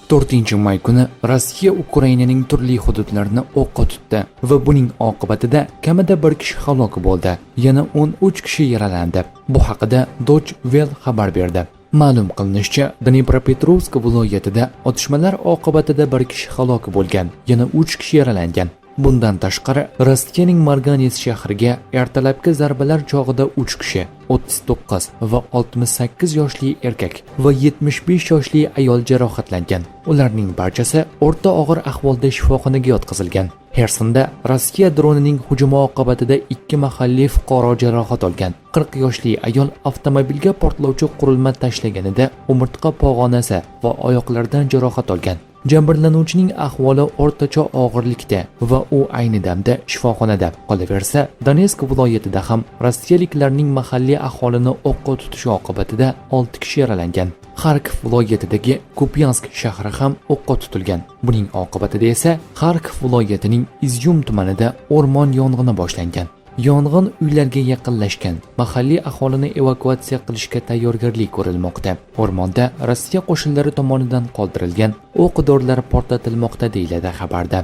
4-may kuni Rossiya Ukrainaning turli hududlarini o'qqa tutdi va buning oqibatida kamida 1 kishi halok bo'ldi. Yana 13 kishi yaralandi. Bu haqida Deutsche Welle xabar berdi. Ma'lum qilinishicha, Dnipropetrovsk viloyatida otishmalar oqibatida 1 kishi halok bo'lgan, yana 3 kishi yaralangan. Bundan tashqari, Rossiyaning Marganes shahriga ertalabki zarbalar chog'ida 3 kishi, 39 va 68 yoshli erkak va 75 yoshli ayol jarohatlangan. Ularning barchasi o'rta og'ir ahvolda shifoxonaga yotqizilgan. Xersonda Rossiya dronining hujumi oqibatida 2 mahalliy fuqaro jarohat olgan. 40 yoshli ayol avtomobilga portlovchi qurilma tashlaganida umurtqa pog'onasi va oyoqlaridan jarohat olgan. Jabrlanuvchining ahvoli o'rtacha og'irlikda va u ayni damda shifoxonada. Qolaversa, Donetsk viloyatida ham rossiyaliklarning mahalliy aholini o'qqa tutishi oqibatida 6 kishi yaralangan. Xarkov viloyatidagi Kupyansk shahri ham o'qqa tutilgan. Buning oqibatida esa Xarkov viloyatining Izyum tumanida o'rmon yong'ini boshlangan. Yong'in uylarga yaqinlashgan, mahalliy aholini evakuatsiya qilishga tayyorgarlik ko'rilmoqda. O'rmonda Rossiya qo'shinlari tomonidan qoldirilgan o'q-dorilar portlatilmoqda deyiladi xabarda.